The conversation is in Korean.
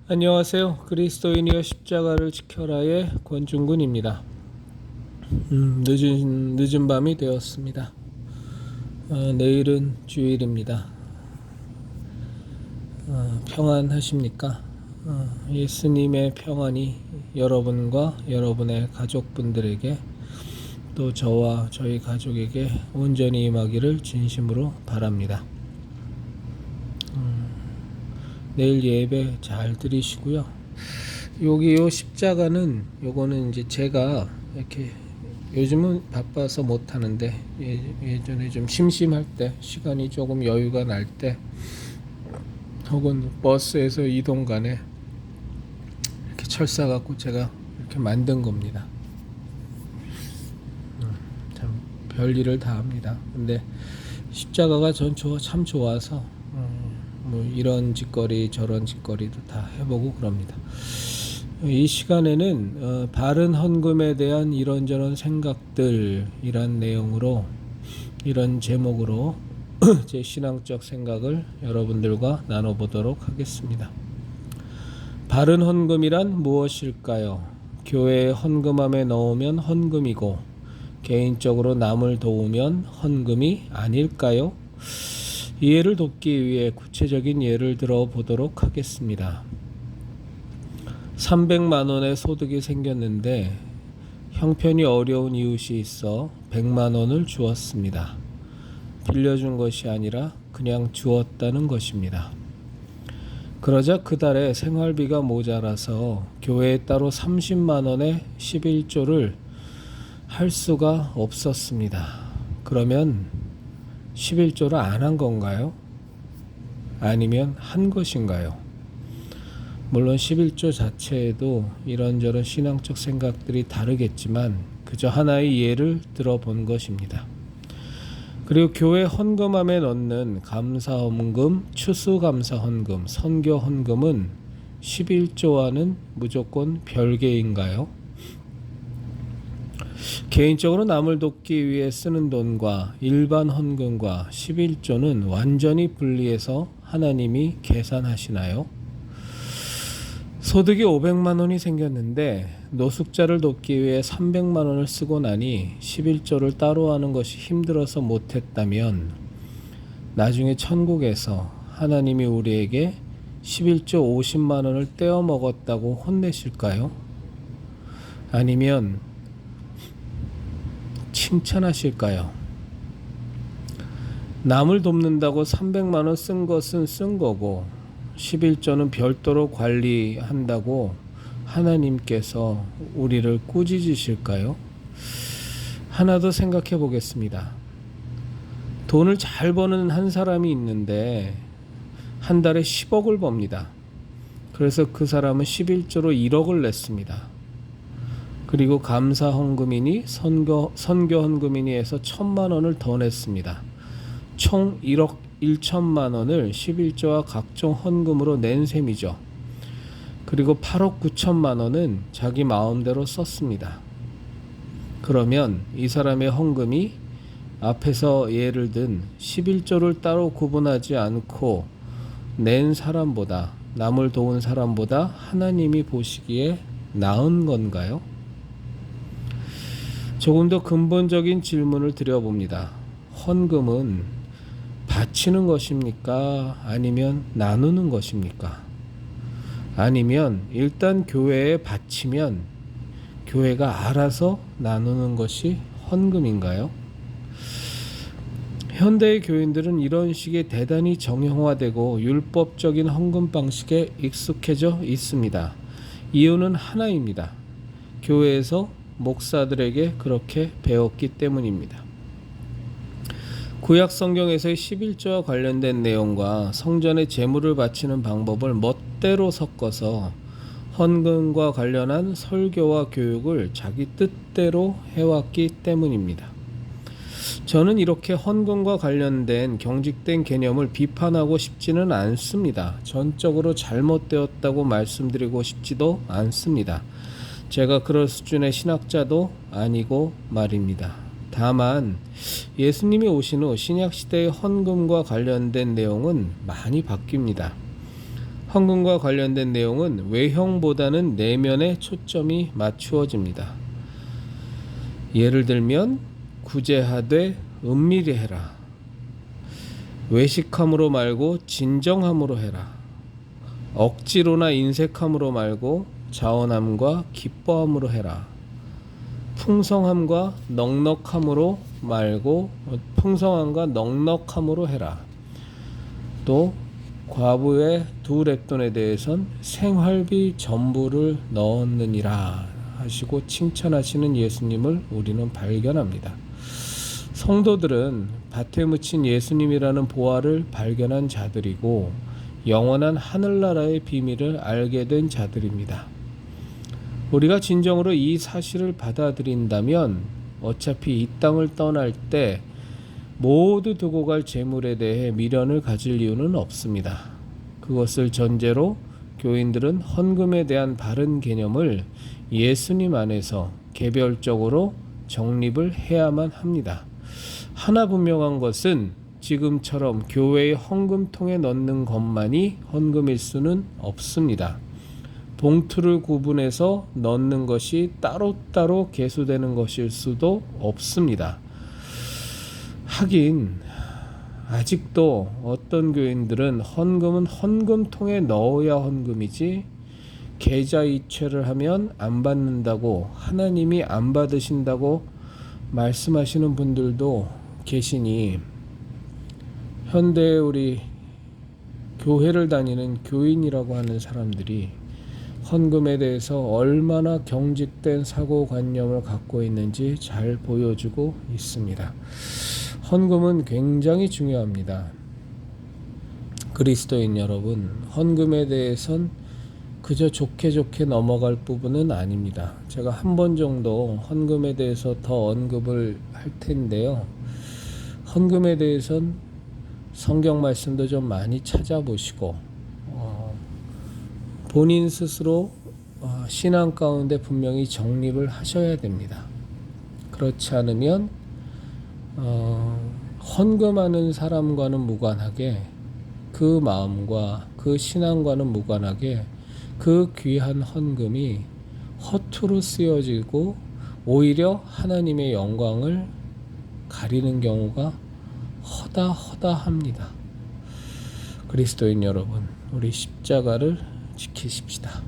안녕하세요. 그리스도인이여 십자가를 지켜라의 권중근입니다. 늦은 밤이 되었습니다. 내일은 주일입니다. 평안하십니까? 예수님의 평안이 여러분과 여러분의 가족분들에게 또 저와 저희 가족에게 온전히 임하기를 진심으로 바랍니다. 내일 예배 잘 드리시고요. 요 십자가는 요거는 이제 제가 이렇게 요즘은 바빠서 못 하는데 예전에 좀 심심할 때 시간이 조금 여유가 날 때 혹은 버스에서 이동 간에 이렇게 철사 갖고 제가 이렇게 만든 겁니다. 참 별일을 다 합니다. 근데 십자가가 참 좋아서 뭐 이런 짓거리 저런 짓거리도 다 해보고 그럽니다. 이 시간에는 바른 헌금에 대한 이런저런 생각들이란 내용으로 이런 제목으로 제 신앙적 생각을 여러분들과 나눠보도록 하겠습니다. 바른 헌금이란 무엇일까요? 교회에 헌금함에 넣으면 헌금이고 개인적으로 남을 도우면 헌금이 아닐까요? 이해를 돕기 위해 구체적인 예를 들어 보도록 하겠습니다. 300만 원의 소득이 생겼는데 형편이 어려운 이웃이 있어 100만 원을 주었습니다. 빌려준 것이 아니라 그냥 주었다는 것입니다. 그러자 그달에 생활비가 모자라서 교회에 따로 30만 원의 11조를 할 수가 없었습니다. 그러면 11조를 안 한 건가요? 아니면 한 것인가요? 물론 11조 자체에도 이런저런 신앙적 생각들이 다르겠지만 그저 하나의 예를 들어본 것입니다. 그리고 교회 헌금함에 넣는 감사헌금, 추수감사헌금, 선교헌금은 11조와는 무조건 별개인가요? 개인적으로 남을 돕기 위해 쓰는 돈과 일반 헌금과 11조는 완전히 분리해서 하나님이 계산하시나요? 소득이 500만 원이 생겼는데 노숙자를 돕기 위해 300만 원을 쓰고 나니 11조를 따로 하는 것이 힘들어서 못했다면 나중에 천국에서 하나님이 우리에게 11조 50만 원을 떼어 먹었다고 혼내실까요? 아니면 칭찬하실까요? 남을 돕는다고 300만 원 쓴 것은 쓴 거고 11조는 별도로 관리한다고 하나님께서 우리를 꾸짖으실까요? 하나 더 생각해 보겠습니다. 돈을 잘 버는 한 사람이 있는데 한 달에 10억을 법니다. 그래서 그 사람은 11조로 1억을 냈습니다. 그리고 감사 헌금이니 선교 헌금이니 해서 1,000만 원을 더 냈습니다. 총 1억 1천만 원을 11조와 각종 헌금으로 낸 셈이죠. 그리고 8억 9천만 원은 자기 마음대로 썼습니다. 그러면 이 사람의 헌금이 앞에서 예를 든 11조를 따로 구분하지 않고 낸 사람보다 남을 도운 사람보다 하나님이 보시기에 나은 건가요? 조금 더 근본적인 질문을 드려봅니다. 헌금은 바치는 것입니까? 아니면 나누는 것입니까? 아니면 일단 교회에 바치면 교회가 알아서 나누는 것이 헌금인가요? 현대의 교인들은 이런 식의 대단히 정형화되고 율법적인 헌금 방식에 익숙해져 있습니다. 이유는 하나입니다. 교회에서 목사들에게 그렇게 배웠기 때문입니다. 구약 성경에서의 11조와 관련된 내용과 성전에 제물을 바치는 방법을 멋대로 섞어서 헌금과 관련한 설교와 교육을 자기 뜻대로 해왔기 때문입니다. 저는 이렇게 헌금과 관련된 경직된 개념을 비판하고 싶지는 않습니다. 전적으로 잘못되었다고 말씀드리고 싶지도 않습니다. 제가 그럴 수준의 신학자도 아니고 말입니다. 다만 예수님이 오신 후 신약시대의 헌금과 관련된 내용은 많이 바뀝니다. 헌금과 관련된 내용은 외형보다는 내면에 초점이 맞추어집니다. 예를 들면 구제하되 은밀히 해라. 외식함으로 말고 진정함으로 해라. 억지로나 인색함으로 말고 자원함과 기뻐함으로 해라. 풍성함과 넉넉함으로 말고 풍성함과 넉넉함으로 해라. 또 과부의 2렙돈에 대해선 생활비 전부를 넣었느니라 하시고 칭찬하시는 예수님을 우리는 발견합니다. 성도들은 밭에 묻힌 예수님이라는 보화를 발견한 자들이고 영원한 하늘나라의 비밀을 알게 된 자들입니다. 우리가 진정으로 이 사실을 받아들인다면 어차피 이 땅을 떠날 때 모두 두고 갈 재물에 대해 미련을 가질 이유는 없습니다. 그것을 전제로 교인들은 헌금에 대한 바른 개념을 예수님 안에서 개별적으로 정립을 해야만 합니다. 하나 분명한 것은 지금처럼 교회의 헌금통에 넣는 것만이 헌금일 수는 없습니다. 봉투를 구분해서 넣는 것이 따로따로 계수되는 것일 수도 없습니다. 하긴 아직도 어떤 교인들은 헌금은 헌금통에 넣어야 헌금이지 계좌 이체를 하면 안 받는다고, 하나님이 안 받으신다고 말씀하시는 분들도 계시니 현대에 우리 교회를 다니는 교인이라고 하는 사람들이 헌금에 대해서 얼마나 경직된 사고관념을 갖고 있는지 잘 보여주고 있습니다. 헌금은 굉장히 중요합니다. 그리스도인 여러분, 헌금에 대해선 그저 좋게 넘어갈 부분은 아닙니다. 제가 한 번 정도 헌금에 대해서 더 언급을 할 텐데요. 헌금에 대해선 성경 말씀도 좀 많이 찾아보시고 본인 스스로 신앙 가운데 분명히 정립을 하셔야 됩니다. 그렇지 않으면 헌금하는 사람과는 무관하게, 그 마음과 그 신앙과는 무관하게 그 귀한 헌금이 허투루 쓰여지고 오히려 하나님의 영광을 가리는 경우가 허다합니다. 그리스도인 여러분, 우리 십자가를 지키십시다.